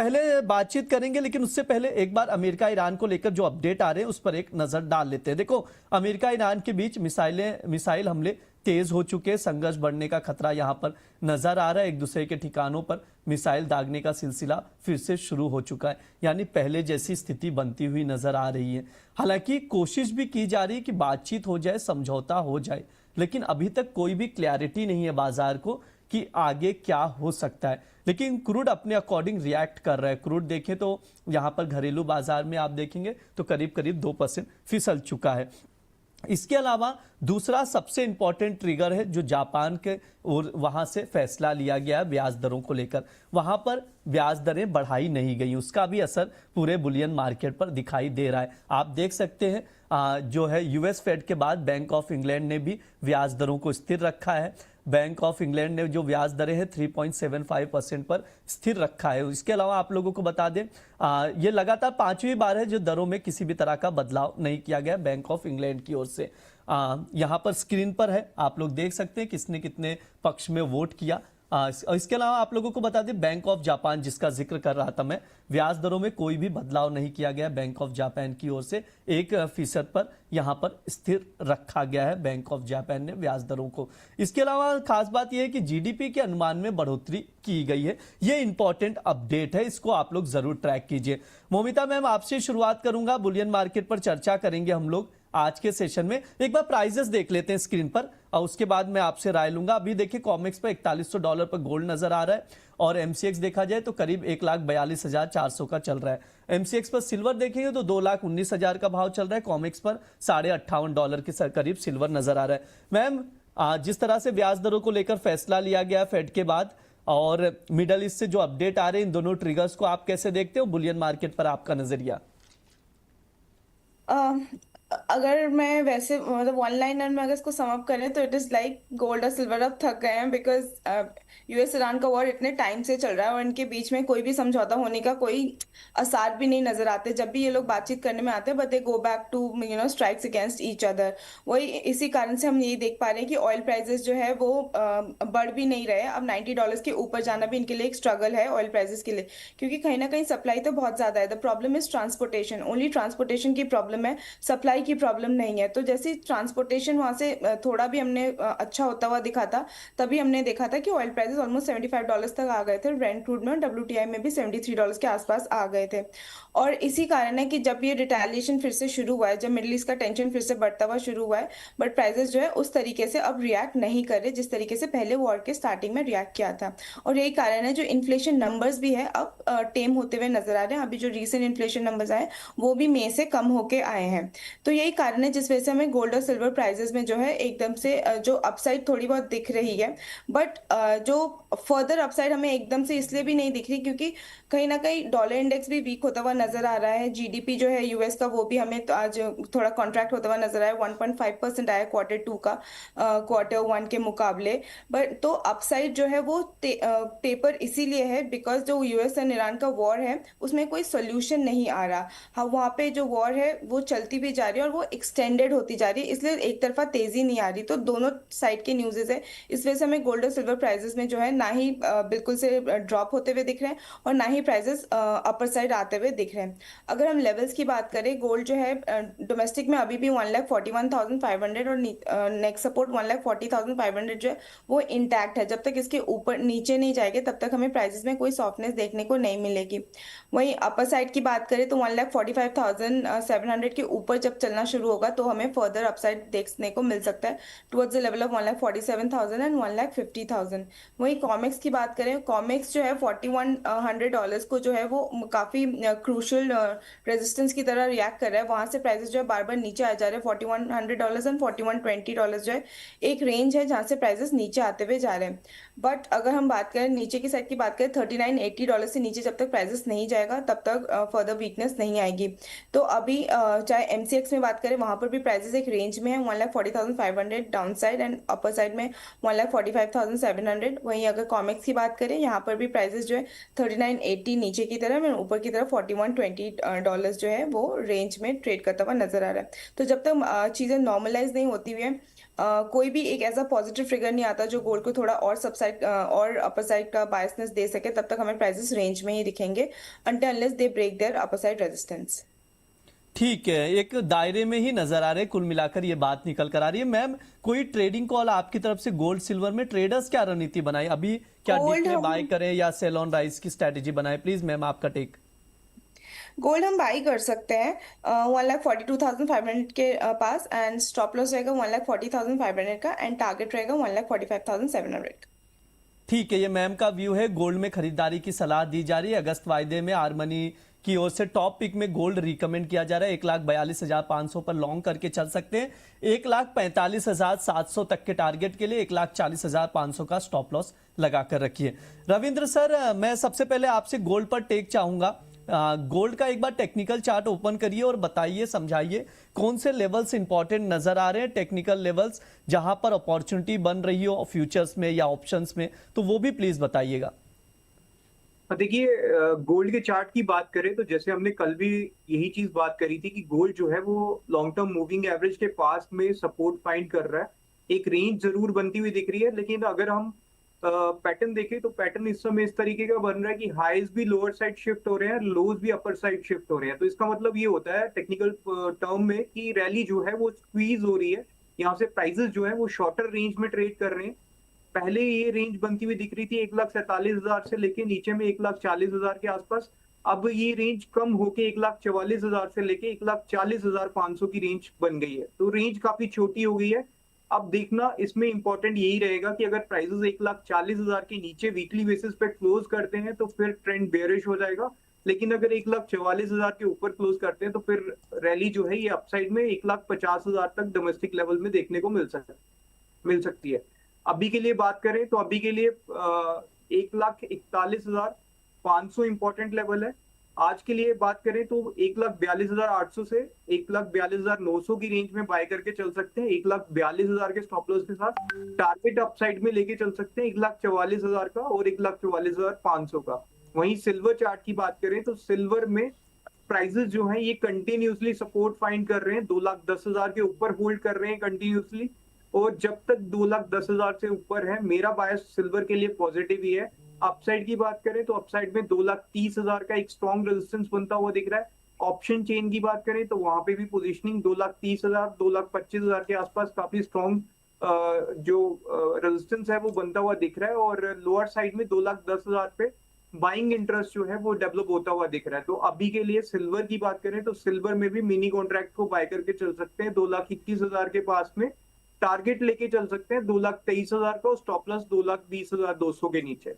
पहले बातचीत करेंगे, लेकिन उससे पहले एक बार अमेरिका ईरान को लेकर जो अपडेट आ रहे हैं उस पर एक नजर डाल लेते हैं। देखो, अमेरिका ईरान के बीच मिसाइल हमले तेज हो चुके हैं, संघर्ष बढ़ने का खतरा यहां पर नजर आ रहा है। एक दूसरे के ठिकानों पर मिसाइल दागने का सिलसिला फिर से शुरू हो चुका है, यानी पहले जैसी स्थिति बनती हुई नजर आ रही है। हालांकि कोशिश भी की जा रही है कि बातचीत हो जाए, समझौता हो जाए, लेकिन अभी तक कोई भी क्लैरिटी नहीं है बाजार को कि आगे क्या हो सकता है। लेकिन क्रूड अपने अकॉर्डिंग रिएक्ट कर रहा है। क्रूड देखें तो यहां पर घरेलू बाजार में आप देखेंगे तो करीब करीब 2% फिसल चुका है। इसके अलावा दूसरा सबसे इंपॉर्टेंट ट्रिगर है जो जापान के और वहां से फैसला लिया गया है ब्याज दरों को लेकर। वहां पर ब्याज दरें बढ़ाई नहीं गई, उसका भी असर पूरे बुलियन मार्केट पर दिखाई दे रहा है। आप देख सकते हैं जो है यूएस फेड के बाद बैंक ऑफ इंग्लैंड ने भी ब्याज दरों को स्थिर रखा है। बैंक ऑफ इंग्लैंड ने जो ब्याज दरें हैं 3.75% पर स्थिर रखा है। इसके अलावा आप लोगों को बता दें ये लगातार 5वीं बार है जो दरों में किसी भी तरह का बदलाव नहीं किया गया बैंक ऑफ इंग्लैंड की ओर से। यहाँ पर स्क्रीन पर है, आप लोग देख सकते हैं किसने कितने पक्ष में वोट किया। इसके अलावा आप लोगों को बता दें बैंक ऑफ जापान जिसका जिक्र कर रहा था मैं, ब्याज दरों में कोई भी बदलाव नहीं किया गया बैंक ऑफ जापान की ओर से। 1% पर यहां पर स्थिर रखा गया है बैंक ऑफ जापान ने ब्याज दरों को। इसके अलावा खास बात यह है कि जीडीपी के अनुमान में बढ़ोतरी की गई है। यह इंपॉर्टेंट अपडेट है, इसको आप लोग जरूर ट्रैक कीजिए। मोमिता मैम, आपसे शुरुआत करूंगा। बुलियन मार्केट पर चर्चा करेंगे हम लोग आज के सेशन में। एक बार प्राइजेस देख लेते हैं स्क्रीन पर और उसके बाद मैं आपसे राय लूंगा। अभी देखिए कॉमेक्स पर $4100 पर गोल्ड नजर आ रहा है और एमसीएक्स देखा जाए तो करीब 1,42,400 का चल रहा है। एमसीएक्स पर सिल्वर देखेंगे तो 2,19,000 का भाव चल रहा है। कॉमेक्स पर $58 के करीब सिल्वर नजर आ रहा है। मैम, जिस तरह से ब्याज दरों को लेकर फैसला लिया गया फेड के बाद और मिडल ईस्ट से जो अपडेट आ रहे हैं, इन दोनों ट्रिगर्स को आप कैसे देखते हो? बुलियन मार्केट पर आपका नजरिया। अगर मैं वैसे मतलब वन लाइनर में अगर इसको सम अप करें तो इट इज लाइक गोल्ड और सिल्वर अब थक गए हैं, बिकॉज यूएस ईरान का वॉर इतने टाइम से चल रहा है और इनके बीच में कोई भी समझौता होने का कोई आसार भी नहीं नजर आते। जब भी ये लोग बातचीत करने में आते हैं but they go back to strikes against each other. वही इसी कारण से हम यही देख पा रहे हैं कि ऑयल प्राइसेस जो है वो बढ़ भी नहीं रहे। अब $90 के ऊपर जाना भी इनके लिए एक स्ट्रगल है ऑयल प्राइसेस के लिए, क्योंकि कहीं ना कहीं सप्लाई तो बहुत ज्यादा है। The problem is transportation, only transportation की प्रॉब्लम है, सप्लाई की प्रॉब्लम नहीं है। तो जैसे ट्रांसपोर्टेशन वहां से थोड़ा भी हमने अच्छा होता हुआ दिखा था, तभी हमने देखा था कि ऑयल प्राइसेस ऑलमोस्ट $75 तक आ गए थे। ब्रेंट क्रूड में WTI में भी $73 के आसपास आ गए थे। और इसी कारण है कि जब ये रिटेलिएशन फिर से शुरू हुआ है, जब मिडिल ईस्ट का टेंशन फिर से बढ़ता हुआ शुरू हुआ है, बट प्राइसेस जो है उस तरीके से अब रिएक्ट नहीं कर रहे जिस तरीके से पहले वॉर के स्टार्टिंग में रिएक्ट किया था। और यही कारण है जो इन्फ्लेशन नंबर्स भी है अब टेम होते हुए नजर आ रहे हैं। अभी जो रीसेंट इन्फ्लेशन नंबर्स आए वो भी मई से कम होके आए हैं। तो यही कारण है जिस वजह से हमें गोल्ड और सिल्वर प्राइसेस में जो है एकदम से जो अपसाइड थोड़ी बहुत दिख रही है, बट जो फर्दर अपसाइड हमें एकदम से इसलिए भी नहीं दिख रही क्योंकि कहीं ना कहीं डॉलर इंडेक्स भी वीक होता हुआ नजर आ रहा है। जीडीपी जो है यूएस का वो भी हमें तो आज थोड़ा कॉन्ट्रैक्ट होता हुआ नजर आया, 1.5% आया Q2 का Q1 के मुकाबले। बट तो अपसाइड जो है वो पेपर इसीलिए है बिकॉज जो यूएस एंड ईरान का वॉर है उसमें कोई सोल्यूशन नहीं आ रहा। हाँ, वहाँ पे जो वॉर है वो चलती भी जा रही है और वो एक्सटेंडेड होती जा रही है, इसलिए एक तरफा तेजी नहीं आ रही। तो दोनों साइड के न्यूज़ेस है, इस वजह से हमें गोल्ड और सिल्वर प्राइसेस में जो है ना ही बिल्कुल से ड्रॉप होते हुए दिख रहे हैं और ना ही प्राइसेस अपर साइड आते हुए दिख रहे हैं। अगर हम लेवल्स की बात करें, गोल्ड जो है डोमेस्टिक में अभी भी 1,41,500 और नेक्स्ट सपोर्ट 1,40,500 जो है वो इंटैक्ट है। जब तक इसके ऊपर नीचे नहीं जाएंगे तब तक हमें प्राइसेस में कोई सॉफ्टनेस देखने को नहीं मिलेगी। वहीं अपर साइड की बात करें तो 1,45,700 के ऊपर जब चलना शुरू होगा तो हमें फर्दर अपसाइड देखने को मिल सकता है towards the level of 1,47,000 and 1,50,000। वहीं कॉमेक्स की बात करें, कॉमेक्स जो है $4,100 को जो है वो काफी क्रूशल रेजिस्टेंस की तरह रिएक्ट कर रहा है। वहां से प्राइसेस जो है बार बार नीचे आ जा रहे हैं। $4,100 एंड $4,120 जो है एक रेंज है जहां से प्राइसेस नीचे आते हुए जा रहे हैं। बट अगर हम बात करें नीचे की साइड की बात करें, $3980 से नीचे जब तक प्राइसेस नहीं जाएगा तब तक फर्दर वीकनेस नहीं आएगी। तो अभी चाहे एमसीएक्स में बात करें वहां पर भी प्राइसेस एक रेंज में है, 1,40,500 down side and upper side में 1,45,700। वहीं अगर कॉमिक्स की बात करें यहाँ पर भी प्राइसेस जो है 3980 नीचे की तरफ और ऊपर की तरफ $4120 जो है वो रेंज में ट्रेड करता हुआ नजर आ रहा है। तो जब तक चीजें नॉर्मलाइज नहीं होती हुई है, कोई भी एक ऐसा पॉजिटिव फिगर नहीं आता जो गोल्ड को थोड़ा और सबसाइड और अपर साइड का बायसनेस दे सके, तब तक हमें प्राइसेस रेंज में ही दिखेंगे until unless they break their upper side resistance। ठीक है, एक दायरे में ही नजर आ रहे हैं, कुल मिलाकर ये बात निकल कर आ रही है। मैम, कोई ट्रेडिंग कॉल आपकी तरफ से गोल्ड सिल्वर में? ट्रेडर्स क्या रणनीति बनाए अभी, क्या गोल्ड डिप में हम बाय करें या सेल ऑन राइज की स्ट्रेटेजी बनाए? प्लीज मैम आपका टेक। गोल्ड हम बाई कर सकते हैं 1,42,500 के पास, एंड स्टॉप लॉस रहेगा 1,40,500 का, एंड टारगेट रहेगा 1,45,700 का। ठीक है, ये मैम का व्यू है। गोल्ड में खरीदारी की सलाह दी जा रही है। अगस्त वायदे में आर्मनी की ओर से टॉप पिक में गोल्ड रिकमेंड किया जा रहा है। 1,42,500 पर लॉन्ग करके चल सकते हैं। 1,45,700 तक के टारगेट के लिए 1,40,500 का स्टॉप लॉस लगाकर रखिए। रविंद्र सर, मैं सबसे पहले आपसे गोल्ड पर टेक चाहूंगा। गोल्ड का एक बार टेक्निकल चार्ट ओपन करिए और बताइए, समझाइए कौन से लेवल्स इंपॉर्टेंट नजर आ रहे हैं, टेक्निकल लेवल्स जहां पर अपॉर्चुनिटी बन रही हो फ्यूचर्स में या ऑप्शंस में, तो वो भी प्लीज बताइएगा। देखिए, गोल्ड के चार्ट की बात करें तो जैसे हमने कल भी यही चीज बात करी थी कि गोल्ड जो है वो लॉन्ग टर्म मूविंग एवरेज के पास में सपोर्ट फाइंड कर रहा है। एक रेंज जरूर बनती हुई दिख रही है, लेकिन अगर हम पैटर्न देखें तो पैटर्न इस समय इस तरीके का बन रहा है कि हाईज भी लोअर साइड शिफ्ट हो रहे हैं, लोज भी अपर साइड शिफ्ट हो रहे हैं। तो इसका मतलब ये होता है टेक्निकल टर्म में कि रैली जो है वो स्क्वीज हो रही है। यहाँ से प्राइसेस जो है वो शॉर्टर रेंज में ट्रेड कर रहे हैं। पहले ये रेंज बनती हुई दिख रही थी 1,47,000 से लेके नीचे में 1,40,000 के आसपास। अब ये रेंज कम होके 1,44,000 से लेके 1,40,500 की रेंज बन गई है। तो रेंज काफी छोटी हो गई है। अब देखना इसमें इंपॉर्टेंट यही रहेगा कि अगर प्राइसेस 1,40,000 के नीचे वीकली बेसिस पे क्लोज करते हैं तो फिर ट्रेंड बेयरिश हो जाएगा। लेकिन अगर 1,44,000 के ऊपर क्लोज करते हैं तो फिर रैली जो है ये अपसाइड में 1,50,000 तक डोमेस्टिक लेवल में देखने को मिल सकती है। अभी के लिए बात करें तो अभी के लिए 1,41,500 इंपॉर्टेंट लेवल है। आज के लिए बात करें तो 1,42,800 से 1,42,900 की रेंज में बाय करके चल सकते हैं। 1,42,000 के स्टॉप लॉस के साथ टारगेट अपसाइड में लेके चल सकते हैं 1,44,000 का और 1,44,500 का। वहीं सिल्वर चार्ट की बात करें तो सिल्वर में प्राइसेस जो हैं ये कंटिन्यूसली सपोर्ट फाइंड कर रहे हैं, 2,10,000 के ऊपर होल्ड कर रहे हैं कंटिन्यूसली। और जब तक 2,10,000 से ऊपर है, मेरा बायस सिल्वर के लिए पॉजिटिव ही है। अपसाइड की बात करें तो अपसाइड में 2,30,000 का एक स्ट्रॉन्ग रेजिस्टेंस बनता हुआ दिख रहा है। ऑप्शन चेन की बात करें तो वहां पे भी पोजीशनिंग 2,30,000 2,25,000 के आसपास काफी स्ट्रॉन्ग जो रेजिस्टेंस है वो बनता हुआ दिख रहा है। और लोअर साइड में 2,10,000 पे बाइंग इंटरेस्ट जो है वो डेवलप होता हुआ दिख रहा है। तो अभी के लिए सिल्वर की बात करें तो सिल्वर में भी मिनी कॉन्ट्रैक्ट को बाय करके चल सकते हैं 2,21,000 के पास में। टारगेट लेके चल सकते हैं 2,23,000 का और स्टॉप लॉस 2,20,200 के नीचे।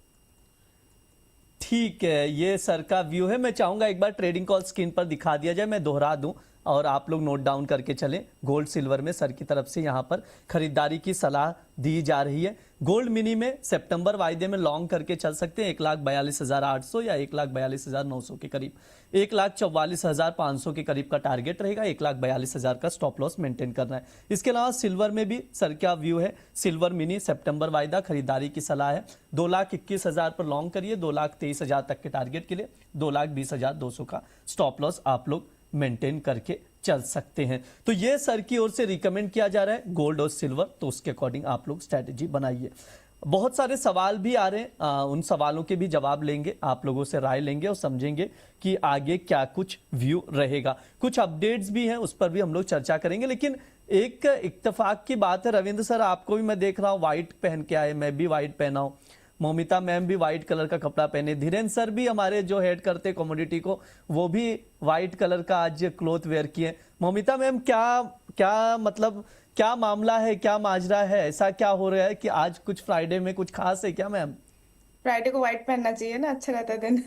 ठीक है, ये सर का व्यू है। मैं चाहूंगा एक बार ट्रेडिंग कॉल स्क्रीन पर दिखा दिया जाए, मैं दोहरा दूं और आप लोग नोट डाउन करके चलें। गोल्ड सिल्वर में सर की तरफ से यहां पर खरीदारी की सलाह दी जा रही है। गोल्ड मिनी में सितंबर वायदे में लॉन्ग करके चल सकते हैं 1,42,800 या 1,42,900 के करीब। 1,44,500 के करीब का टारगेट रहेगा। 1,42,000 का स्टॉप लॉस मेंटेन करना है। इसके अलावा सिल्वर में भी सर क्या व्यू है? सिल्वर मिनी सितंबर वायदा खरीदारी की सलाह है। 2,21,000 पर लॉन्ग करिए, 2,23,000 तक के टारगेट के लिए 2,20,200 का स्टॉप लॉस आप लोग मेंटेन करके चल सकते हैं। तो ये सर की ओर से रिकमेंड किया जा रहा है गोल्ड और सिल्वर, तो उसके अकॉर्डिंग आप लोग स्ट्रेटेजी बनाइए। बहुत सारे सवाल भी आ रहे हैं, उन सवालों के भी जवाब लेंगे, आप लोगों से राय लेंगे और समझेंगे कि आगे क्या कुछ व्यू रहेगा। कुछ अपडेट्स भी हैं, उस पर भी हम लोग चर्चा करेंगे। लेकिन एक इत्तेफाक की बात है रविंद्र सर, आपको भी मैं देख रहा हूं व्हाइट पहन के आए, मैं भी व्हाइट पहना हूं, मौमिता मैम भी व्हाइट कलर का कपड़ा पहने, धीरेन्द्र सर भी हमारे जो हेड करते कमोडिटी को वो भी व्हाइट कलर का आज क्लोथ वेयर किए। मौमिता मैम, क्या मतलब क्या मामला है, क्या माजरा है, ऐसा क्या हो रहा है कि आज कुछ फ्राइडे में कुछ खास है क्या मैम? फ्राइडे को व्हाइट पहनना चाहिए ना, अच्छा रहता है दिन।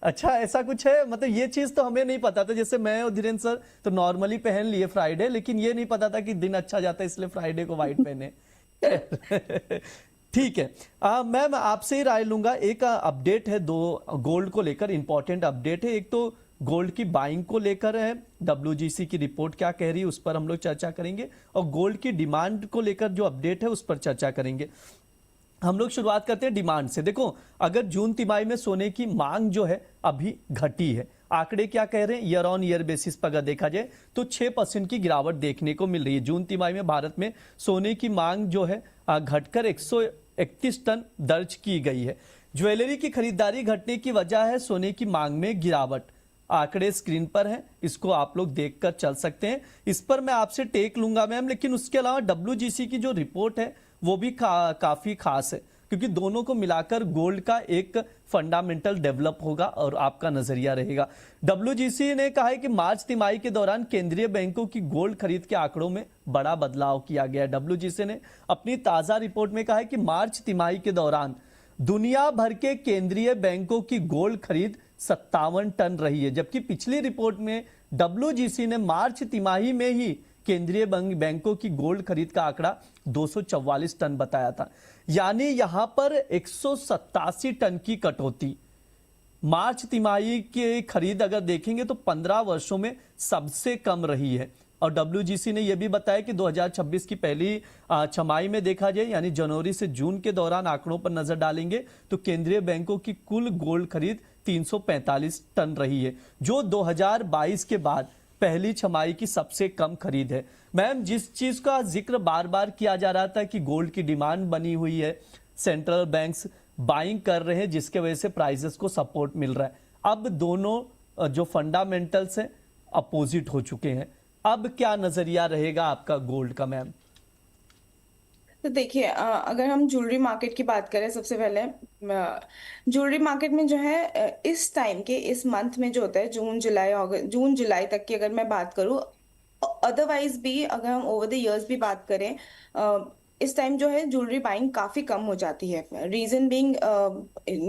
अच्छा, ऐसा कुछ है? मतलब ये चीज तो हमें नहीं पता था। जैसे मैं और धीरेन्द्र सर तो नॉर्मली पहन लिए फ्राइडे, लेकिन ये नहीं पता था कि दिन अच्छा जाता है इसलिए फ्राइडे को व्हाइट पहने। ठीक है, मैम आपसे ही राय लूंगा। एक अपडेट है, दो गोल्ड को लेकर इंपॉर्टेंट अपडेट है। एक तो गोल्ड की बाइंग को लेकर है, WGC की रिपोर्ट क्या कह रही है उस पर हम लोग चर्चा करेंगे, और गोल्ड की डिमांड को लेकर जो अपडेट है उस पर चर्चा करेंगे। हम लोग शुरुआत करते हैं डिमांड से। देखो, अगर जून तिमाही में सोने की मांग जो है अभी घटी है। आंकड़े क्या कह रहे हैं? ईयर ऑन ईयर बेसिस पर अगर देखा जाए तो 6% की गिरावट देखने को मिल रही है। जून तिमाही में भारत में सोने की मांग जो है घटकर 131 टन दर्ज की गई है। ज्वेलरी की खरीदारी घटने की वजह है सोने की मांग में गिरावट। आंकड़े स्क्रीन पर हैं, इसको आप लोग देखकर चल सकते हैं। इस पर मैं आपसे टेक लूंगा मैम, लेकिन उसके अलावा WGC की जो रिपोर्ट है वो भी काफी खास है, क्योंकि दोनों को मिलाकर गोल्ड का एक फंडामेंटल डेवलप होगा और आपका नजरिया रहेगा। WGC ने कहा है कि मार्च तिमाही के दौरान केंद्रीय बैंकों की गोल्ड खरीद के आंकड़ों में बड़ा बदलाव किया गया है। WGC ने अपनी ताजा रिपोर्ट में कहा है कि मार्च तिमाही के दौरान दुनिया भर के केंद्रीय बैंकों की गोल्ड खरीद 57 टन रही है, जबकि पिछली रिपोर्ट में WGC ने मार्च तिमाही में ही केंद्रीय बैंकों की गोल्ड खरीद का आंकड़ा 244 टन बताया था। यानी यहां पर 187 टन की कटौती। मार्च तिमाही की खरीद अगर देखेंगे तो 15 वर्षों में सबसे कम रही है। और WGC ने यह भी बताया कि 2026 की पहली छमाही में देखा जाए, यानी जनवरी से जून के दौरान आंकड़ों पर नजर डालेंगे तो केंद्रीय बैंकों की कुल गोल्ड खरीद 345 टन रही है, जो 2022 के बाद पहली छमाही की सबसे कम खरीद है। मैम, जिस चीज का जिक्र बार बार किया जा रहा था कि गोल्ड की डिमांड बनी हुई है, सेंट्रल बैंक्स बाइंग कर रहे हैं, जिसके वजह से प्राइसेस को सपोर्ट मिल रहा है। अब दोनों जो फंडामेंटल्स हैं अपोजिट हो चुके हैं। अब क्या नजरिया रहेगा आपका गोल्ड का मैम? तो देखिए, अगर हम ज्वेलरी मार्केट की बात करें, सबसे पहले ज्वेलरी मार्केट में जो है इस टाइम के इस मंथ में जो होता है जून जुलाई तक की अगर मैं बात करूं, अदरवाइज भी अगर हम ओवर द इयर्स भी बात करें, इस टाइम जो है ज्वेलरी बाइंग काफी कम हो जाती है। रीजन बीइंग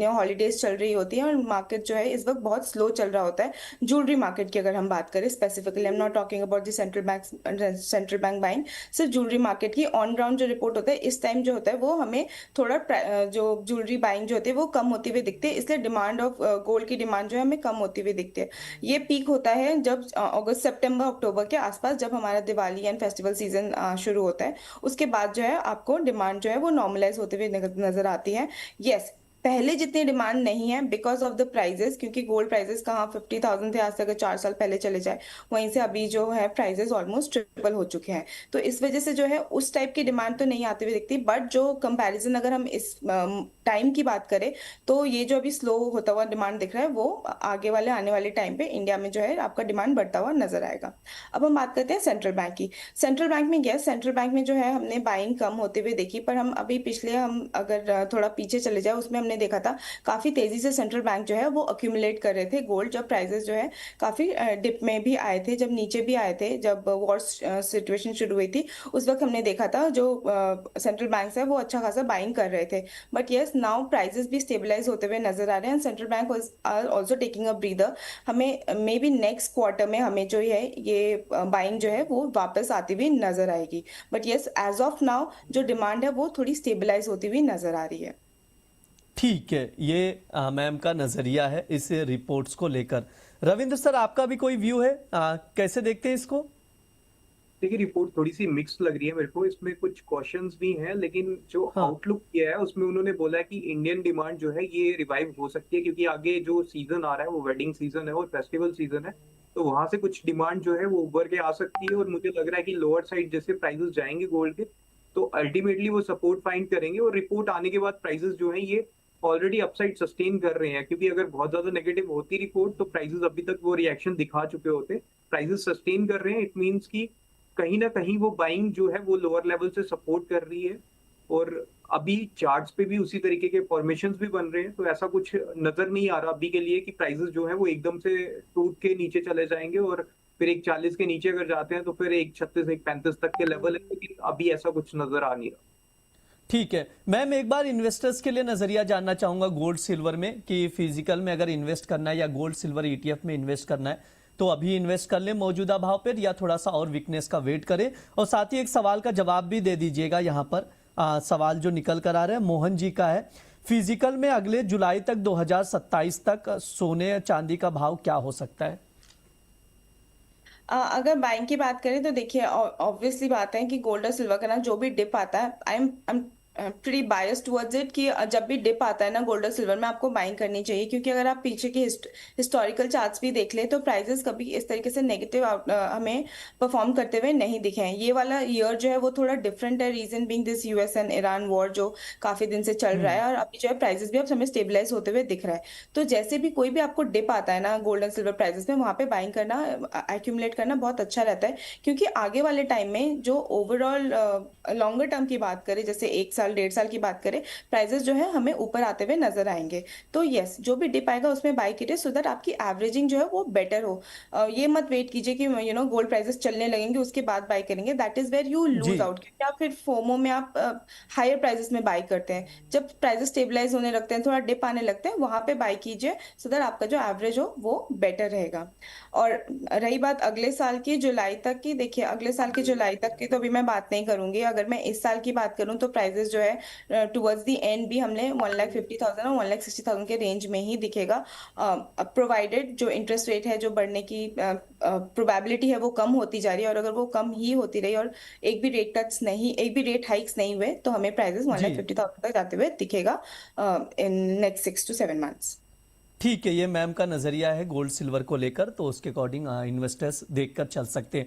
हॉलीडेज चल रही होती है और मार्केट जो है इस वक्त बहुत स्लो चल रहा होता है। ज्वेलरी मार्केट की अगर हम बात करें specifically, I am not talking about the central bank buying, सिर्फ ज्वेलरी मार्केट की ऑन ग्राउंड जो रिपोर्ट होता है इस टाइम जो होता है वो हमें थोड़ा जो ज्वेलरी बाइंग जो होती है वो कम होती हुई दिखती है। इसलिए डिमांड ऑफ गोल्ड की डिमांड जो है हमें कम होती हुई दिखती है। ये पीक होता है जब अगस्त सितंबर अक्टूबर के आसपास, जब हमारा दिवाली एंड फेस्टिवल सीजन शुरू होता है। उसके बाद जो है आपको डिमांड जो है वो नॉर्मलाइज होते हुए नजर आती है। यस, पहले जितनी डिमांड नहीं है बिकॉज ऑफ द प्राइजेस, क्योंकि गोल्ड प्राइजेस कहाँ 50,000 थे आज से अगर 4 साल पहले चले जाए, वहीं से अभी जो है प्राइजेस ऑलमोस्ट ट्रिपल हो चुके हैं। तो इस वजह से जो है उस टाइप की डिमांड तो नहीं आती हुई दिखती। बट जो कंपैरिजन अगर हम इस टाइम की बात करें तो ये जो अभी स्लो होता हुआ डिमांड दिख रहा है वो आगे वाले आने वाले टाइम पे इंडिया में जो है आपका डिमांड बढ़ता हुआ नजर आएगा। अब हम बात करते हैं सेंट्रल बैंक की। सेंट्रल बैंक में गया, सेंट्रल बैंक में जो है हमने बाइंग कम होते हुए देखी, पर हम अभी पिछले हम अगर थोड़ा पीछे चले जाए उसमें हमने देखा था काफी तेजी से सेंट्रल बैंक जो है वो अक्यूमुलेट कर रहे थे गोल्ड, जब प्राइसेस जो है काफी डिप में भी आए थे, जब नीचे भी आए थे, जब वॉर सिचुएशन शुरू हुई थी उस वक्त हमने देखा था जो सेंट्रल बैंक है वो अच्छा खासा बाइंग कर रहे थे। बट यस, नाउ प्राइसेस भी स्टेबलाइज होते हुए नजर आ रहे हैं। Central bank are also taking a breather. हमें मे बी नेक्स्ट क्वार्टर में हमें जो है ये बाइंग जो है वो वापस आती हुई नजर आएगी। But yes, as of now जो डिमांड है वो थोड़ी स्टेबलाइज होती हुई नजर आ रही है। ठीक है, ये मैम का नजरिया है इस रिपोर्ट्स को लेकर। रविंद्र सर, आपका भी कोई व्यू है? कैसे देखते हैं इसको? देखिए, रिपोर्ट थोड़ी सी मिक्स लग रही है मेरे को। इसमें कुछ क्वेश्चंस भी हैं, लेकिन जो हाँ। आउटलुक किया है उसमें उन्होंने बोला है कि इंडियन डिमांड जो है ये रिवाइव हो सकती है, क्योंकि आगे जो सीजन आ रहा है वो वेडिंग सीजन है और फेस्टिवल सीजन है, तो वहां से कुछ डिमांड जो है वो उभर के आ सकती है। और मुझे लग रहा है कि लोअर साइड जैसे प्राइसेस जाएंगे गोल्ड के तो अल्टीमेटली वो सपोर्ट फाइंड करेंगे, और रिपोर्ट आने के बाद प्राइसेस जो है ये ऑलरेडी अपसाइड सस्टेन कर रहे हैं, क्योंकि अगर बहुत ज्यादा नेगेटिव होती रिपोर्ट तो प्राइसेस अभी तक वो रिएक्शन दिखा चुके होते। प्राइसेस सस्टेन कर रहे हैं, इट मींस कि कहीं ना कहीं वो बाइंग जो है वो लोअर लेवल से सपोर्ट कर रही है, और अभी चार्ट्स पे भी उसी तरीके के फॉर्मेशंस भी बन रहे हैं। तो ऐसा कुछ नजर नहीं आ रहा अभी के लिए कि प्राइसेस जो है वो एकदम से टूट के नीचे चले जाएंगे, और फिर 140 के नीचे अगर जाते हैं तो फिर 136 135 तक के लेवल है, लेकिन अभी ऐसा कुछ नजर आ नहीं रहा। ठीक है मैम, एक बार इन्वेस्टर्स के लिए नजरिया जानना चाहूंगा गोल्ड सिल्वर में, कि फिजिकल में अगर इन्वेस्ट करना है या गोल्ड सिल्वर ETF में इन्वेस्ट करना है तो अभी इन्वेस्ट कर ले मौजूदा भाव पर, या थोड़ा सा और वीकनेस का वेट करें? और साथ ही एक सवाल का जवाब भी दे दीजिएगा यहाँ पर। सवाल जो निकल कर आ रहा है मोहन जी का है फिजिकल में अगले जुलाई तक 2027 तक सोने चांदी का भाव क्या हो सकता है? अगर बाइंग की बात करें तो देखिए ऑब्वियसली बात है कि गोल्ड और सिल्वर का ना जो भी डिप आता है I am pretty biased towards it कि जब भी डिप आता है ना गोल्ड और सिल्वर में आपको बाइंग करनी चाहिए, क्योंकि अगर आप पीछे के हिस्टोरिकल चार्ट्स भी देख लें तो प्राइसेस कभी इस तरीके से नेगेटिव हमें परफॉर्म करते हुए नहीं दिखे हैं। ये वाला ईयर जो है वो थोड़ा डिफरेंट है, reason being this US and Iran war जो काफी दिन से चल रहा है, और अभी जो है प्राइसेस भी अब हमें स्टेबलाइज होते हुए दिख रहा है। तो जैसे भी कोई भी आपको डिप आता है ना गोल्ड एंड सिल्वर प्राइसेस में, वहां पे बाइंग करना, एक्यूमुलेट करना बहुत अच्छा रहता है, क्योंकि आगे वाले टाइम में जो ओवरऑल लॉन्गर टर्म की बात करें, जैसे 1 साल 1.5 साल की बात करें, प्राइसेस जो है हमें ऊपर आते हुए नजर आएंगे। तो यस, जो भी डिप आएगा उसमें बाई कीजिए सो दैट आपकी एवरेजिंग जो है वो बेटर हो। ये मत वेट कीजिए कि गोल्ड प्राइसेस चलने लगेंगे उसके बाद बाई करेंगे, दैट इज वेयर यू जी। लूज आउट, क्योंकि आप फिर फोमो में आप हायर प्राइसेस में बाई करते हैं। जब प्राइसेस स्टेबलाइज होने लगते हैं, थोड़ा डिप आने लगते हैं, वहां पे बाई कीजिए सो दैट आपका जो एवरेज हो वो बेटर रहेगा। और रही बात अगले साल की जुलाई तक की, देखिए अगले साल की जुलाई तक की तो अभी मैं बात नहीं करूंगी। अगर मैं इस साल की बात करूं तो प्राइसेस जो है टुवर्ड्स द एंड भी हमने 1,50,000 और 1,60,000 के रेंज में ही दिखेगा, प्रोवाइडेड जो इंटरेस्ट रेट है जो बढ़ने की प्रोबेबिलिटी है वो कम होती जा रही है, और अगर वो कम ही होती रही और एक भी रेट हाइक्स नहीं हुए तो हमें प्राइसेस जी 1,50,000 तक जाते हुए दिखेगा इन नेक्स्ट 6 to 7 months। ठीक है, ये मैम का नजरिया है गोल्ड सिल्वर को लेकर, तो उसके अकॉर्डिंग इन्वेस्टर्स देखकर चल सकते हैं।